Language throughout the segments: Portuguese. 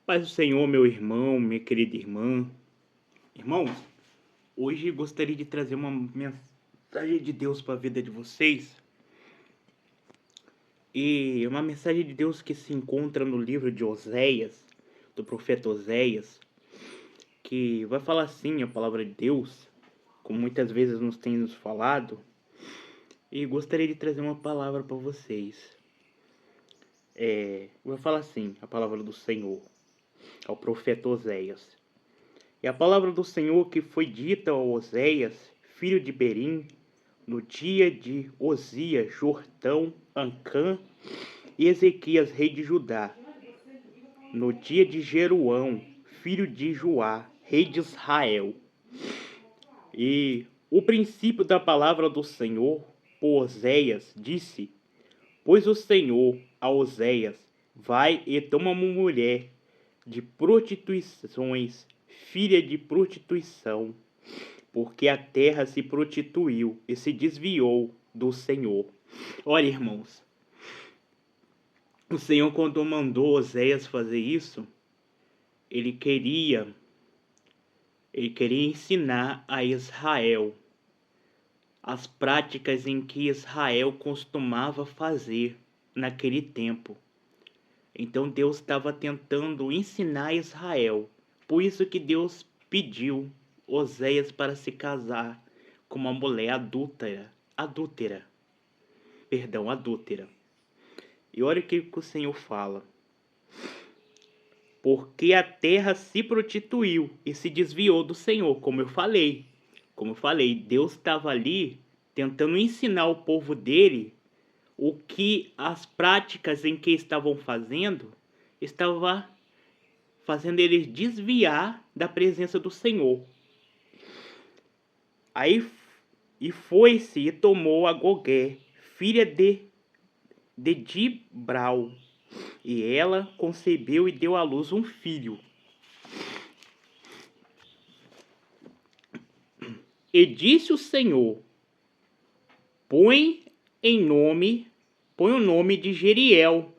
Paz do Senhor, meu irmão, minha querida irmã. Irmãos, hoje gostaria de trazer uma mensagem de Deus para a vida de vocês. E uma mensagem de Deus que se encontra no livro de Oséias, do profeta Oséias, que vai falar assim a palavra de Deus, como muitas vezes nos tem nos falado. E gostaria de trazer uma palavra para vocês. Vai falar assim a palavra do Senhor ao profeta Oséias. E a palavra do Senhor que foi dita a Oséias, filho de Berim, no dia de Osias, Jotão, Ancã e Ezequias, rei de Judá, no dia de Jeroão, filho de Joá, rei de Israel. E o princípio da palavra do Senhor, por Oséias, disse: Pois o Senhor a Oséias, vai e toma uma mulher de prostituições, filha de prostituição, porque a terra se prostituiu e se desviou do Senhor. Olha, irmãos, o Senhor, quando mandou Oséias fazer isso, ele queria ensinar a Israel as práticas em que Israel costumava fazer naquele tempo. Então Deus estava tentando ensinar Israel. Por isso que Deus pediu Oséias para se casar com uma mulher adúltera. E olha o que o Senhor fala. Porque a terra se prostituiu e se desviou do Senhor, como eu falei. Deus estava ali tentando ensinar o povo dele o que as práticas em que estavam fazendo, estava fazendo eles desviar da presença do Senhor. Aí foi-se e tomou a Gogé, filha de Dibral, e ela concebeu e deu à luz um filho. E disse o Senhor: Põe o nome de Jeriel,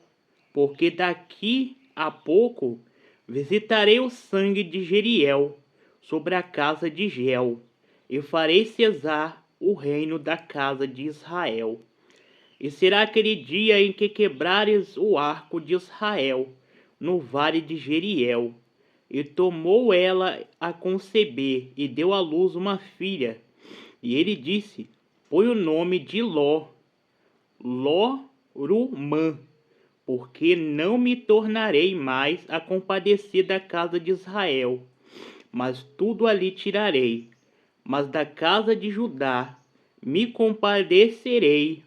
porque daqui a pouco visitarei o sangue de Jeriel sobre a casa de Gel, e farei cessar o reino da casa de Israel. E será aquele dia em que quebrares o arco de Israel no vale de Jeriel. E tomou ela a conceber, e deu à luz uma filha. E ele disse: Põe o nome de Lorumã, porque não me tornarei mais a compadecer da casa de Israel, mas tudo ali tirarei. Mas da casa de Judá me compadecerei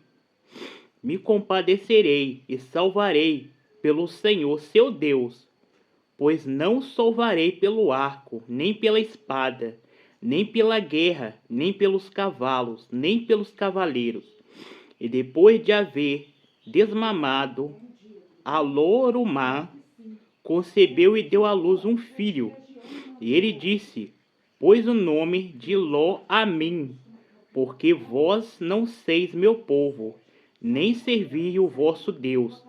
e salvarei pelo Senhor seu Deus, pois não salvarei pelo arco, nem pela espada, nem pela guerra, nem pelos cavalos, nem pelos cavaleiros. E depois de haver desmamado, a Lorumã concebeu e deu à luz um filho. E ele disse: Pôs o nome de Ló-Amim, porque vós não seis meu povo, nem servi o vosso Deus.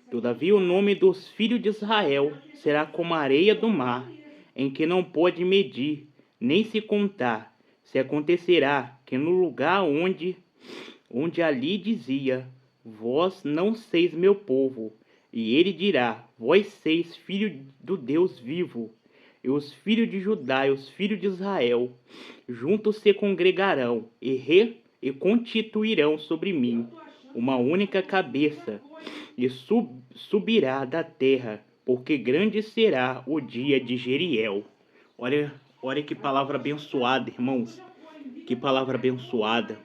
Todavia o nome dos filhos de Israel será como a areia do mar, em que não pode medir, nem se contar. Se acontecerá que no lugar onde ali dizia: Vós não seis meu povo, e ele dirá: Vós seis filhos do Deus vivo. E os filhos de Judá e os filhos de Israel juntos se congregarão e constituirão sobre mim uma única cabeça, e subirá da terra, porque grande será o dia de Jeriel. Olha que palavra abençoada, irmãos. Que palavra abençoada.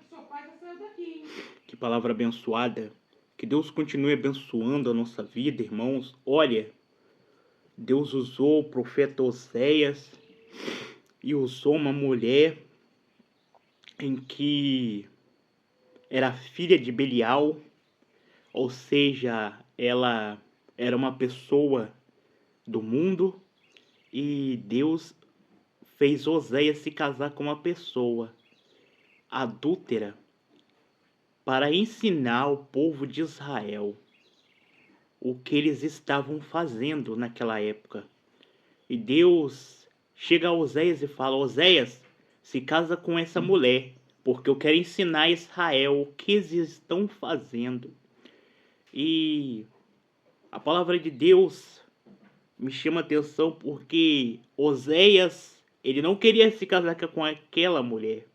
Que palavra abençoada. Que Deus continue abençoando a nossa vida, irmãos. Olha, Deus usou o profeta Oséias e usou uma mulher em que era filha de Belial, ou seja, ela era uma pessoa do mundo, e Deus fez Oséias se casar com uma pessoa adúltera para ensinar o povo de Israel o que eles estavam fazendo naquela época. E Deus chega a Oséias e fala: Oséias, se casa com essa mulher, porque eu quero ensinar a Israel o que eles estão fazendo. E a palavra de Deus me chama a atenção porque Oséias, ele não queria se casar com aquela mulher,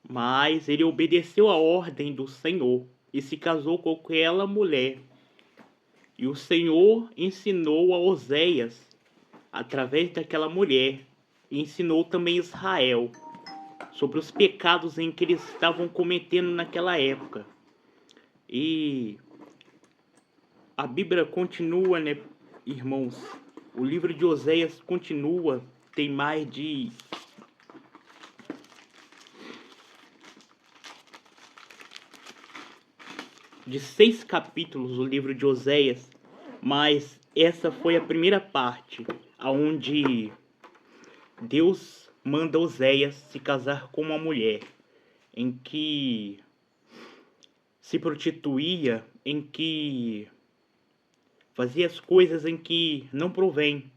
mas ele obedeceu a ordem do Senhor e se casou com aquela mulher. E o Senhor ensinou a Oséias, através daquela mulher, e ensinou também Israel sobre os pecados em que eles estavam cometendo naquela época. E a Bíblia continua, né, irmãos? O livro de Oséias continua, tem mais de 6 capítulos o livro de Oséias, mas essa foi a primeira parte, aonde Deus manda Oséias se casar com uma mulher, em que se prostituía, em que fazia as coisas em que não provém.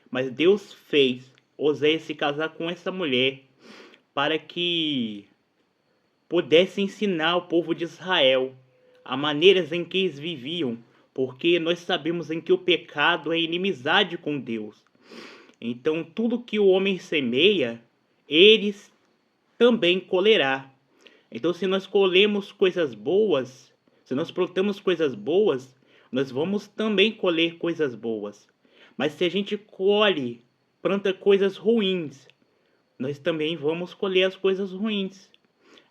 Mas Deus fez Oséias se casar com essa mulher para que pudesse ensinar o povo de Israel a maneiras em que eles viviam, porque nós sabemos em que o pecado é inimizade com Deus. Então tudo que o homem semeia, eles também colherá. Então se nós colhemos coisas boas, se nós plantamos coisas boas, nós vamos também colher coisas boas. Mas se a gente planta coisas ruins, nós também vamos colher as coisas ruins.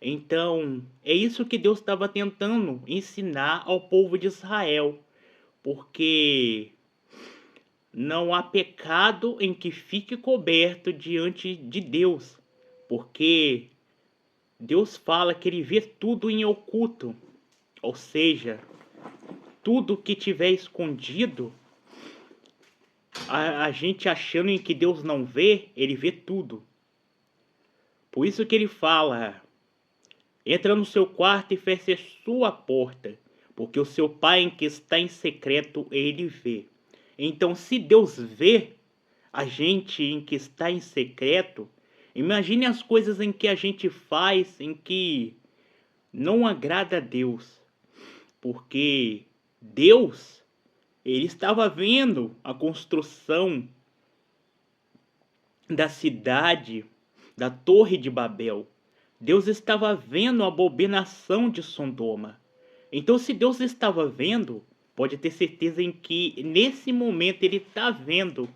Então, é isso que Deus estava tentando ensinar ao povo de Israel, porque não há pecado em que fique coberto diante de Deus, porque Deus fala que ele vê tudo em oculto, ou seja, tudo que tiver escondido, a gente achando em que Deus não vê, ele vê tudo. Por isso que ele fala: entra no seu quarto e feche sua porta, porque o seu pai em que está em secreto, ele vê. Então, se Deus vê a gente em que está em secreto, imagine as coisas em que a gente faz, em que não agrada a Deus. Porque Deus, ele estava vendo a construção da cidade, da Torre de Babel. Deus estava vendo a abominação de Sodoma. Então, se Deus estava vendo, pode ter certeza em que nesse momento ele está vendo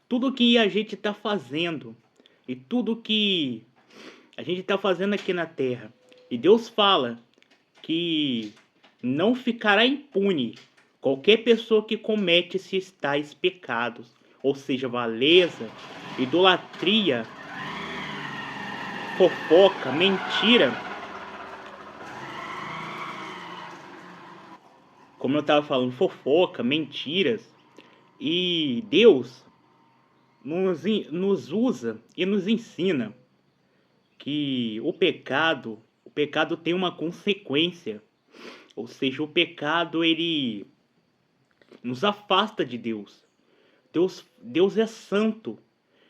tudo que a gente está fazendo e tudo que a gente está fazendo aqui na terra. E Deus fala que não ficará impune qualquer pessoa que comete esses tais pecados, ou seja, avareza, idolatria, fofoca, mentira. Como eu estava falando, fofoca, mentiras. E Deus nos usa e nos ensina que o pecado tem uma consequência. Ou seja, o pecado ele nos afasta de Deus. Deus é santo.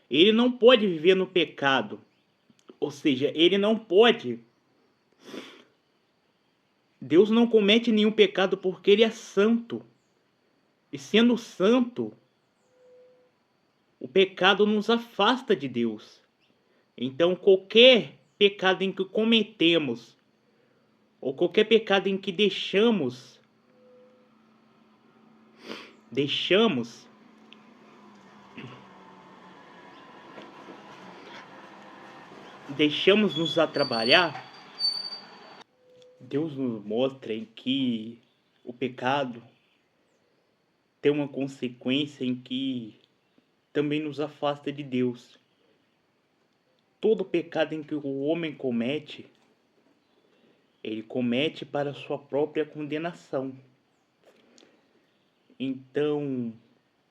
Ele não pode viver no pecado. Ou seja, ele não pode. Deus não comete nenhum pecado porque ele é santo. E sendo santo, o pecado nos afasta de Deus. Então, qualquer pecado em que cometemos, ou qualquer pecado em que deixamos nos atrapalhar, Deus nos mostra em que o pecado tem uma consequência em que também nos afasta de Deus. Todo pecado em que o homem comete, ele comete para sua própria condenação. Então,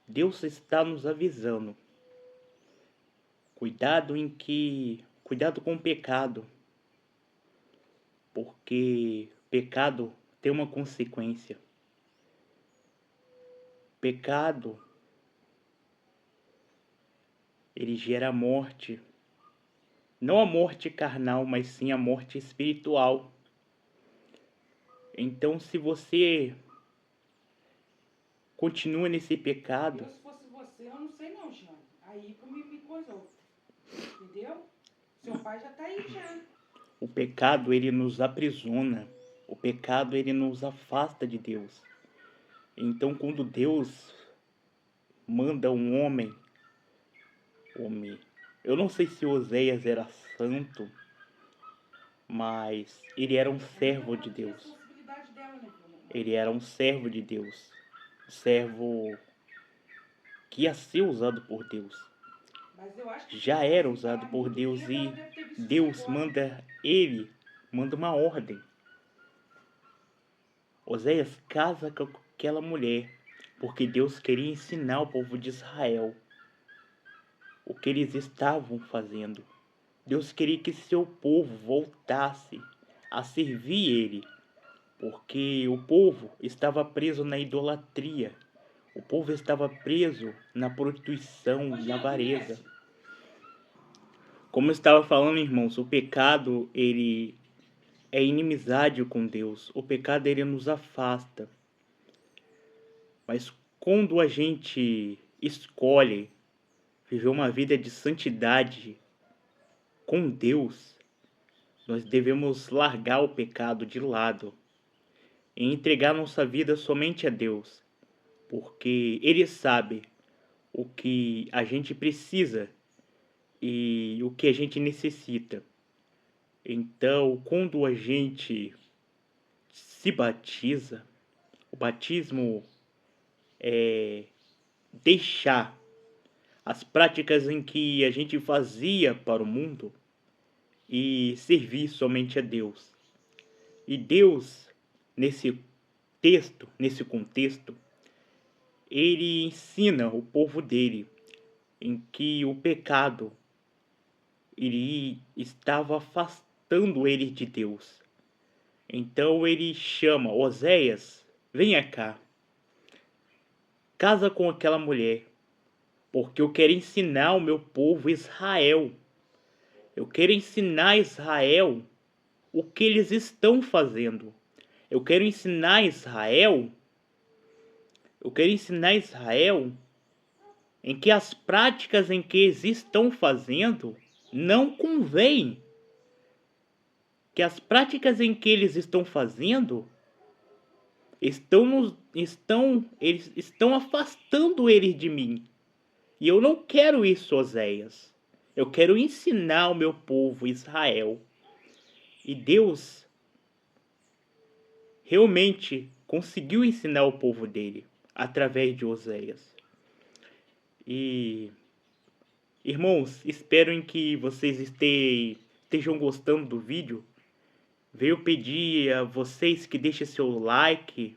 Deus está nos avisando. Cuidado com o pecado, porque pecado tem uma consequência. Pecado ele gera a morte. Não a morte carnal, mas sim a morte espiritual. Então, se você continua nesse pecado... Eu, se fosse você, eu não sei não, Jean. Aí me coisou. Entendeu? Seu pai já tá aí já. O pecado, ele nos aprisiona. O pecado, ele nos afasta de Deus. Então, quando Deus manda um homem, eu não sei se Oséias era santo, mas ele era um servo de Deus. Responsabilidade dela, né, Ele era um servo de Deus. Um servo que ia ser usado por Deus. Mas eu acho que Já era usado por Deus e Deus manda uma ordem. Oséias casa com aquela mulher, porque Deus queria ensinar o povo de Israel o que eles estavam fazendo. Deus queria que seu povo voltasse a servir ele, porque o povo estava preso na idolatria. O povo estava preso na prostituição, na avareza. Como eu estava falando, irmãos, o pecado, ele é inimizade com Deus. O pecado, ele nos afasta. Mas quando a gente escolhe viver uma vida de santidade com Deus, nós devemos largar o pecado de lado e entregar nossa vida somente a Deus, porque Ele sabe o que a gente precisa e o que a gente necessita. Então, quando a gente se batiza, o batismo é deixar as práticas em que a gente fazia para o mundo e servir somente a Deus. E Deus, nesse nesse contexto, ele ensina o povo dele em que o pecado ele estava afastando ele de Deus. Então ele chama Oséias, venha cá, casa com aquela mulher, porque eu quero ensinar o meu povo Israel. Eu quero ensinar a Israel o que eles estão fazendo. Eu quero ensinar a Israel em que as práticas em que eles estão fazendo não convêm. Que as práticas em que eles estão fazendo eles estão afastando eles de mim. E eu não quero isso, Oséias. Eu quero ensinar o meu povo Israel. E Deus realmente conseguiu ensinar o povo dele através de Oséias. E irmãos, espero em que vocês estejam gostando do vídeo. Veio pedir a vocês que deixem seu like,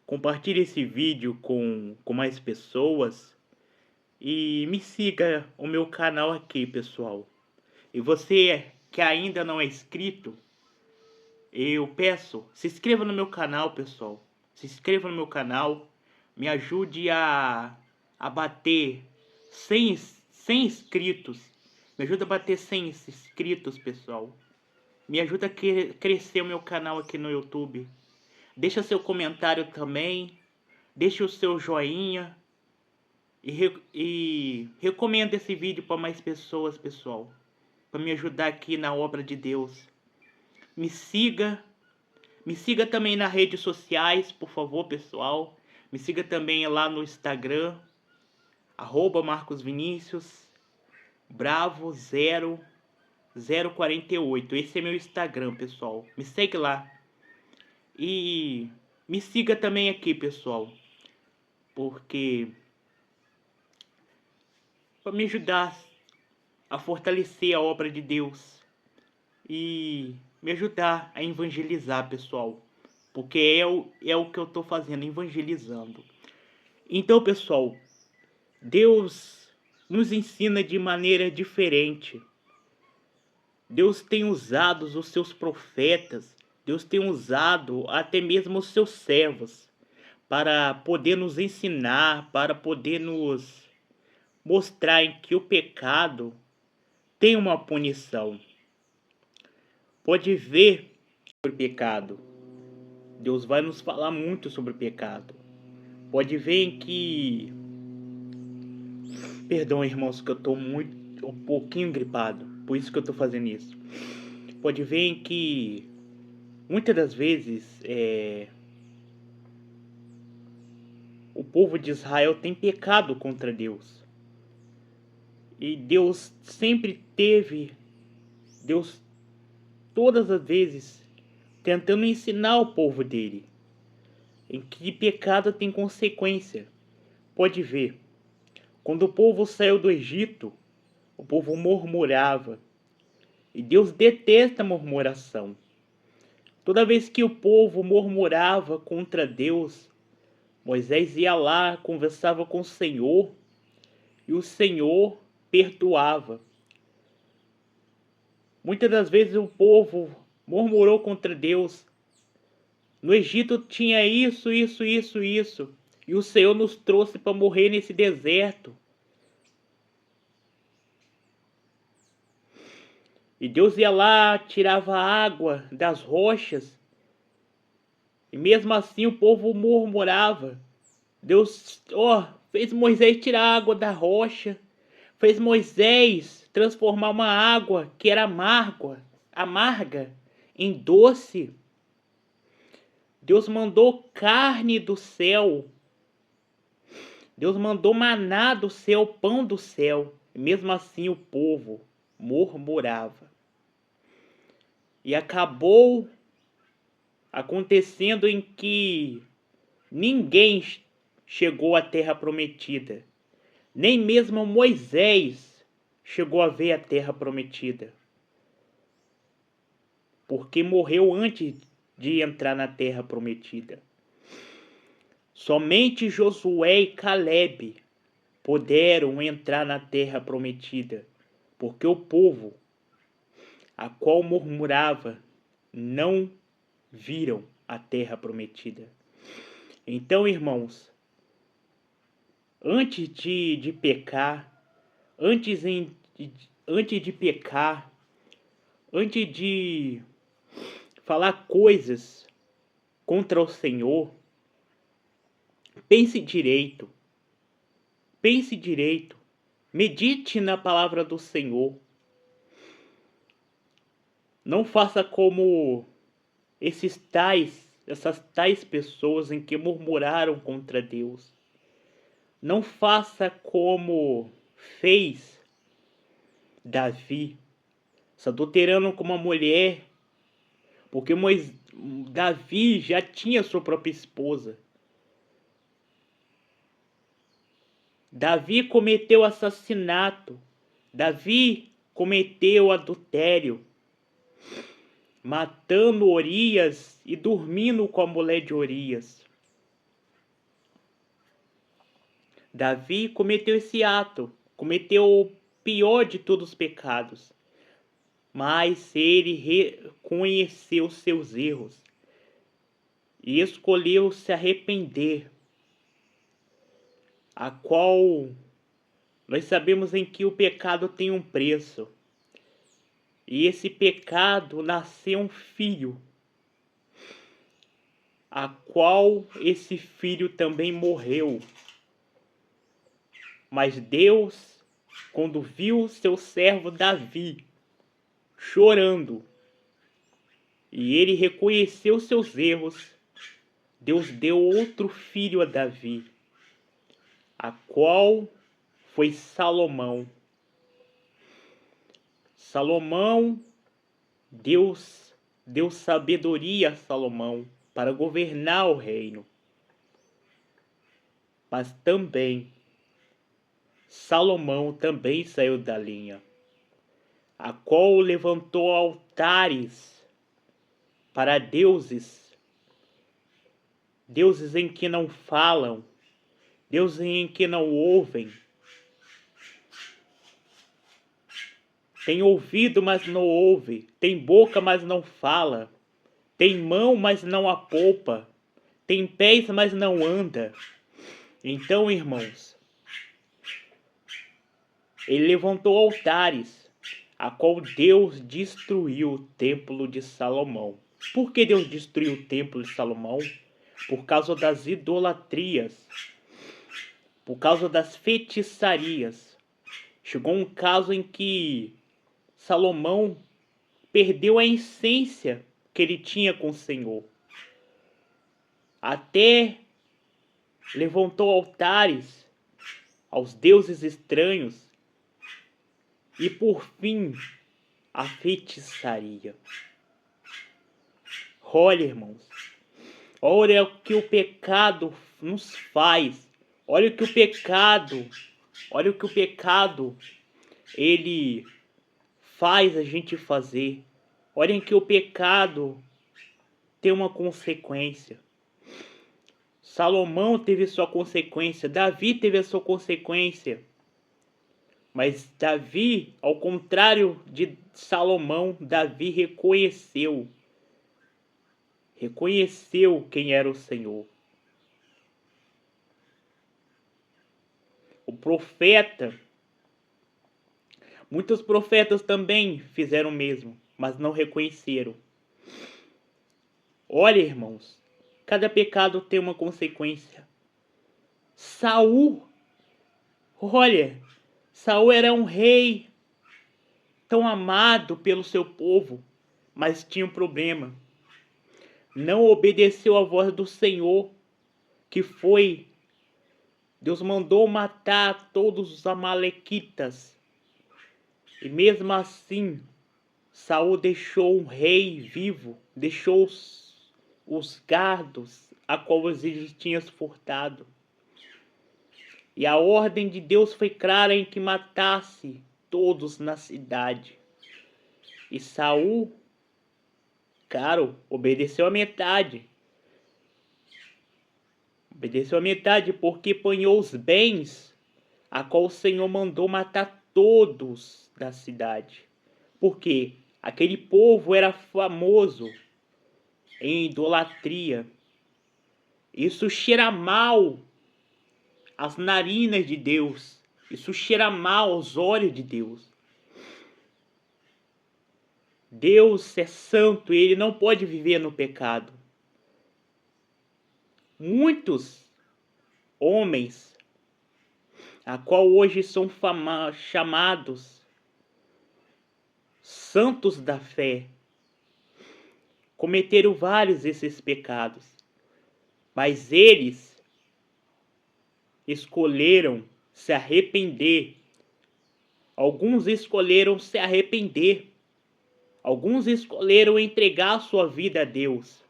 compartilhe esse vídeo com mais pessoas e me siga o meu canal aqui, pessoal. E você que ainda não é inscrito, eu peço, se inscreva no meu canal, pessoal. Se inscreva no meu canal, me ajude a bater 100 inscritos. Me ajuda a bater 100 inscritos, pessoal. Me ajuda a crescer o meu canal aqui no YouTube. Deixa seu comentário também. Deixa o seu joinha. E recomenda esse vídeo para mais pessoas, pessoal. Para me ajudar aqui na obra de Deus. Me siga. Me siga também nas redes sociais, por favor, pessoal. Me siga também lá no Instagram. @MarcosVinicius Bravo 048. Esse é meu Instagram, pessoal. Me segue lá. E me siga também aqui, pessoal. Porque para me ajudar a fortalecer a obra de Deus e me ajudar a evangelizar, pessoal. Porque é o que eu estou fazendo, evangelizando. Então, pessoal, Deus nos ensina de maneira diferente. Deus tem usado os seus profetas, Deus tem usado até mesmo os seus servos para poder nos ensinar, para poder mostrar em que o pecado tem uma punição. Pode ver sobre o pecado. Deus vai nos falar muito sobre o pecado. Pode ver em que... Perdão, irmãos, que eu tô um pouquinho gripado. Por isso que eu tô fazendo isso. Pode ver em que muitas das vezes o povo de Israel tem pecado contra Deus. E Deus sempre teve, Deus todas as vezes, tentando ensinar o povo dele em que pecado tem consequência. Pode ver, quando o povo saiu do Egito, o povo murmurava. E Deus detesta murmuração. Toda vez que o povo murmurava contra Deus, Moisés ia lá, conversava com o Senhor, e o Senhor perdoava. Muitas das vezes o povo murmurou contra Deus. No Egito tinha isso, e o Senhor nos trouxe para morrer nesse deserto. E Deus ia lá, tirava água das rochas, e mesmo assim o povo murmurava. Deus, fez Moisés tirar a água da rocha, fez Moisés transformar uma água que era amarga, em doce. Deus mandou carne do céu. Deus mandou maná do céu, pão do céu. E mesmo assim o povo murmurava. E acabou acontecendo em que ninguém chegou à terra prometida. Nem mesmo Moisés chegou a ver a terra prometida. Porque morreu antes de entrar na terra prometida. Somente Josué e Caleb puderam entrar na terra prometida, porque o povo, a qual murmurava, não viram a terra prometida. Então, irmãos, antes de pecar, antes de falar coisas contra o Senhor, pense direito, medite na palavra do Senhor. Não faça como essas tais pessoas em que murmuraram contra Deus. Não faça como fez Davi, se adulterando com uma mulher, porque Davi já tinha sua própria esposa. Davi cometeu assassinato. Davi cometeu adultério, matando Urias e dormindo com a mulher de Urias. Davi cometeu esse ato, cometeu o pior de todos os pecados, mas ele reconheceu seus erros e escolheu se arrepender, a qual nós sabemos em que o pecado tem um preço. E esse pecado nasceu um filho, a qual esse filho também morreu. Mas Deus, quando viu seu servo Davi chorando, e ele reconheceu seus erros, Deus deu outro filho a Davi, a qual foi Salomão. Salomão, Deus deu sabedoria a Salomão para governar o reino. Mas também, Salomão também saiu da linha, a qual levantou altares para deuses em que não falam, deuses em que não ouvem. Tem ouvido, mas não ouve. Tem boca, mas não fala. Tem mão, mas não apalpa. Tem pés, mas não anda. Então, irmãos, Ele levantou altares, a qual Deus destruiu o templo de Salomão. Por que Deus destruiu o templo de Salomão? Por causa das idolatrias, por causa das feitiçarias. Chegou um caso em que Salomão perdeu a essência que ele tinha com o Senhor. Até levantou altares aos deuses estranhos e, por fim, a feitiçaria. Olha, irmãos, olha o que o pecado nos faz. Olha o que o pecado ele faz a gente fazer. Olhem que o pecado tem uma consequência. Salomão teve sua consequência, Davi teve a sua consequência. Mas Davi, ao contrário de Salomão, Davi reconheceu quem era o Senhor. O profeta, muitos profetas também fizeram o mesmo, mas não reconheceram. Olha, irmãos, cada pecado tem uma consequência. Saul era um rei tão amado pelo seu povo, mas tinha um problema. Não obedeceu à voz do Senhor, que foi: Deus mandou matar todos os amalequitas. E mesmo assim, Saul deixou um rei vivo, deixou os gados a qual ele tinha furtado. E a ordem de Deus foi clara em que matasse todos na cidade. E Saul, obedeceu a metade. Obedeceu a metade porque apanhou os bens, a qual o Senhor mandou matar todos da cidade. Porque aquele povo era famoso em idolatria. Isso cheira mal às narinas de Deus. Isso cheira mal aos olhos de Deus. Deus é santo e ele não pode viver no pecado. Muitos homens, a qual hoje são chamados santos da fé, cometeram vários desses pecados, mas eles escolheram se arrepender. Alguns escolheram se arrepender. Alguns escolheram entregar a sua vida a Deus.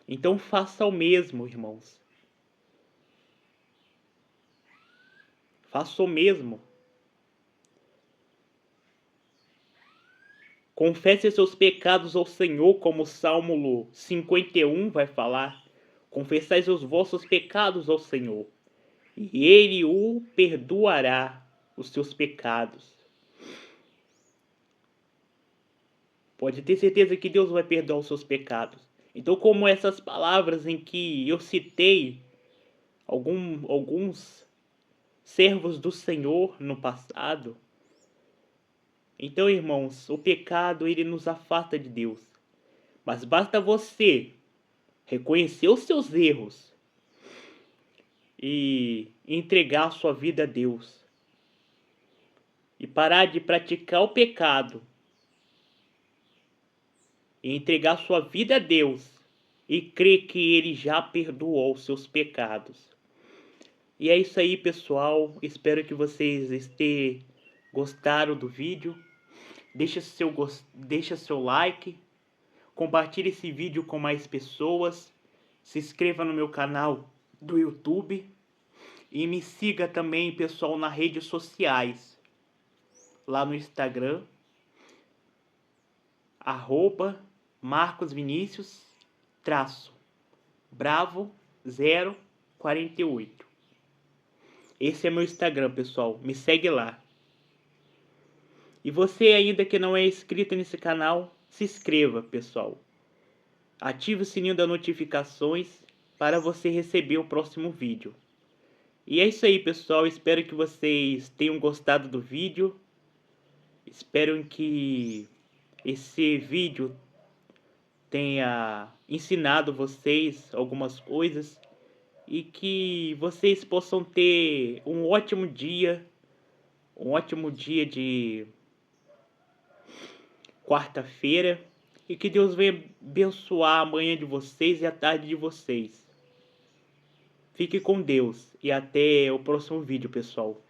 Então faça o mesmo, irmãos. Faça o mesmo. Confesse seus pecados ao Senhor, como o Salmo 51 vai falar. Confessai os vossos pecados ao Senhor, e Ele o perdoará os seus pecados. Pode ter certeza que Deus vai perdoar os seus pecados. Então, como essas palavras em que eu citei alguns servos do Senhor no passado, então, irmãos, o pecado ele nos afasta de Deus. Mas basta você reconhecer os seus erros e entregar a sua vida a Deus. E parar de praticar o pecado. E entregar sua vida a Deus. E crer que Ele já perdoou os seus pecados. E é isso aí, pessoal. Espero que vocês gostaram do vídeo. Deixa seu like. Compartilhe esse vídeo com mais pessoas. Se inscreva no meu canal do YouTube. E me siga também, pessoal, nas redes sociais. Lá no Instagram. @MarcosVinicius_Bravo048. Esse é meu Instagram, pessoal. Me segue lá. E você ainda que não é inscrito nesse canal, se inscreva, pessoal. Ative o sininho das notificações para você receber o próximo vídeo. E é isso aí, pessoal. Espero que vocês tenham gostado do vídeo. Espero que esse vídeo tenha ensinado vocês algumas coisas e que vocês possam ter um ótimo dia de quarta-feira e que Deus venha abençoar a manhã de vocês e a tarde de vocês. Fique com Deus e até o próximo vídeo, pessoal.